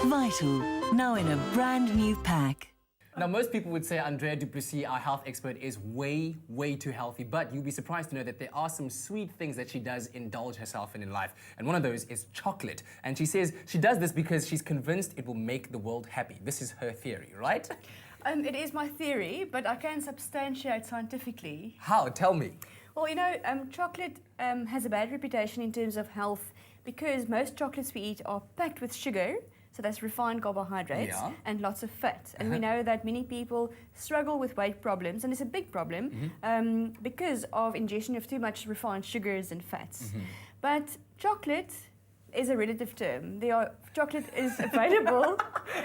Vital, now in a brand new pack. Now, most people would say Andrea Duplessis, our health expert, is way too healthy, but you'll be surprised to know that there are some sweet things that she does indulge herself in life, and one of those is chocolate. And she says she does this because she's convinced it will make the world happy. This is her theory, right? It is my theory, but I can substantiate scientifically. How? Tell me. Well, you know, chocolate has a bad reputation in terms of health because most chocolates we eat are packed with sugar. So that's refined carbohydrates and lots of fat. And we know that many people struggle with weight problems, and it's a big problem because of ingestion of too much refined sugars and fats. But chocolate is a relative term. Chocolate is available.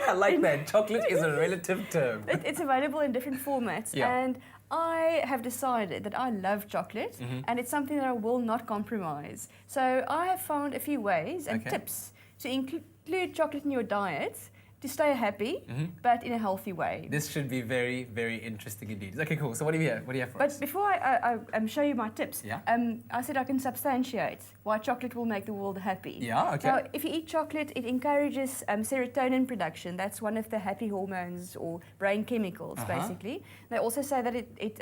I like that. Chocolate is a relative term. It's available in different formats. And I have decided that I love chocolate, and it's something that I will not compromise. So I have found a few ways and tips to include chocolate in your diet to stay happy, but in a healthy way. This should be very interesting indeed. Okay, cool. So what do you have for us? But before I show you my tips, I said I can substantiate why chocolate will make the world happy. Yeah, okay. Now, if you eat chocolate, it encourages serotonin production. That's one of the happy hormones or brain chemicals, basically. They also say that it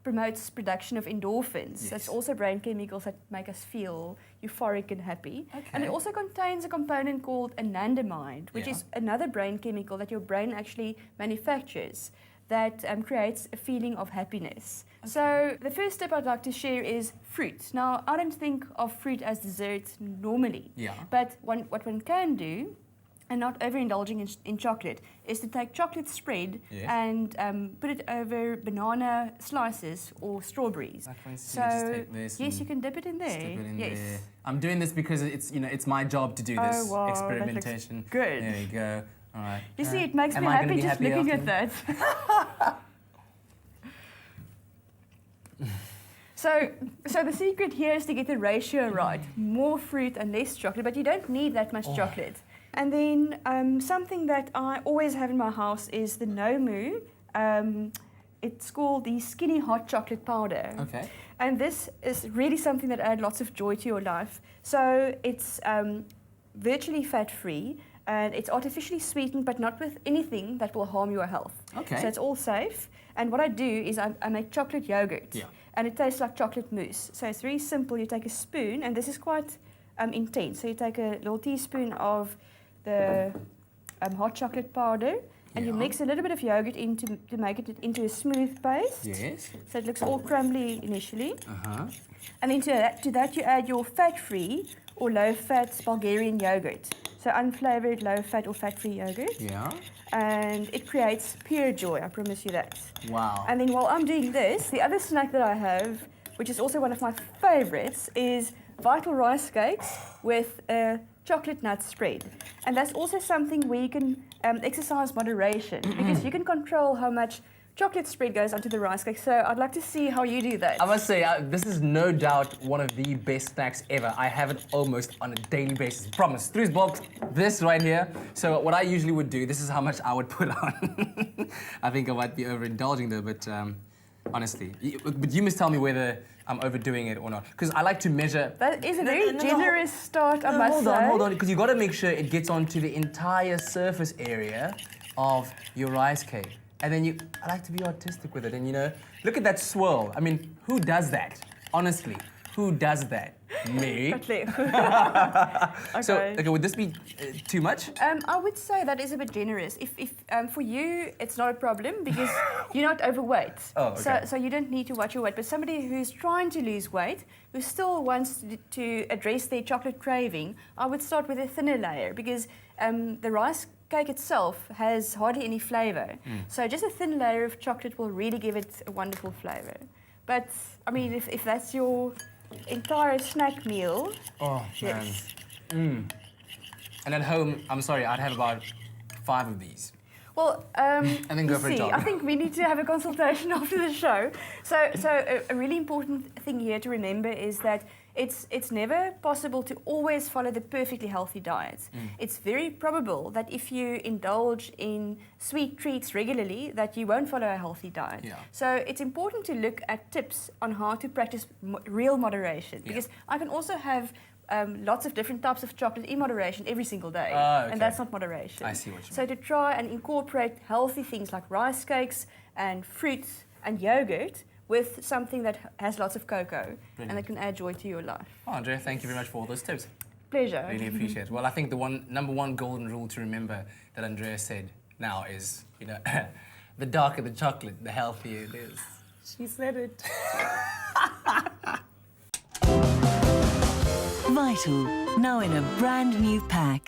promotes production of endorphins. That's also brain chemicals that make us feel euphoric and happy. And it also contains a component called anandamide, which is another brain chemical that your brain actually manufactures that creates a feeling of happiness. So the first tip I'd like to share is fruit. Now, I don't think of fruit as dessert normally, but what one can do, and not overindulging in chocolate, is to take chocolate spread and put it over banana slices or strawberries. So just take this yes, you can dip it in there. Dip it in there. I'm doing this because it's my job to do this experimentation. That looks good. There you go. All right. You see, it makes me happy just looking at that. So the secret here is to get the ratio right. More fruit and less chocolate, but you don't need that much chocolate. And then something that I always have in my house is the Nomu. It's called the skinny hot chocolate powder. Okay. And this is really something that adds lots of joy to your life. So it's virtually fat-free, and it's artificially sweetened, but not with anything that will harm your health. Okay. So it's all safe. And what I do is I make chocolate yogurt. And it tastes like chocolate mousse. So it's very simple. You take a spoon, and this is quite intense. So you take a little teaspoon of the hot chocolate powder, and you mix a little bit of yogurt in to make it into a smooth paste. Yes. So it looks all crumbly initially. And then to that you add your fat-free or low-fat Bulgarian yogurt. So unflavoured, low-fat or fat-free yogurt. Yeah. And it creates pure joy, I promise you that. Wow. And then while I'm doing this, the other snack that I have, which is also one of my favourites, is Vital rice cakes with a chocolate nut spread. And that's also something where you can exercise moderation because you can control how much chocolate spread goes onto the rice cake. So I'd like to see how you do that. I must say, this is no doubt one of the best snacks ever. I have it almost on a daily basis. Promise. Through box, this right here. So what I usually would do, this is how much I would put on. I think I might be overindulging though, but honestly. But you must tell me whether I'm overdoing it or not. Because I like to measure. That is a very generous start, I must say. Hold on. Because you got to make sure it gets onto the entire surface area of your rice cake. And then I like to be artistic with it. And look at that swirl. I mean, who does that? Honestly, who does that? Me. Okay. So, would this be too much? I would say that is a bit generous. If for you, it's not a problem because you're not overweight. Oh, okay. So you don't need to watch your weight. But somebody who's trying to lose weight, who still wants to address their chocolate craving, I would start with a thinner layer because the rice cake itself has hardly any flavour. So just a thin layer of chocolate will really give it a wonderful flavour. But, I mean, if that's your entire snack meal... Oh, man. And at home, I'm sorry, I'd have about 5 of these. Well, and then go for a jog. I think we need to have a consultation after the show. So a really important thing here to remember is that it's never possible to always follow the perfectly healthy diet. It's very probable that if you indulge in sweet treats regularly, that you won't follow a healthy diet. So it's important to look at tips on how to practice real moderation, because I can also have lots of different types of chocolate in moderation every single day. Okay. And that's not moderation. I see what you So to try and incorporate healthy things like rice cakes and fruits and yogurt with something that has lots of cocoa and that can add joy to your life. Oh, Andrea, thank you very much for all those tips. Pleasure. Really appreciate it. Well, I think the number one golden rule to remember that Andrea said now is, you know, the darker the chocolate, the healthier it is. She said it. Vital, now in a brand new pack.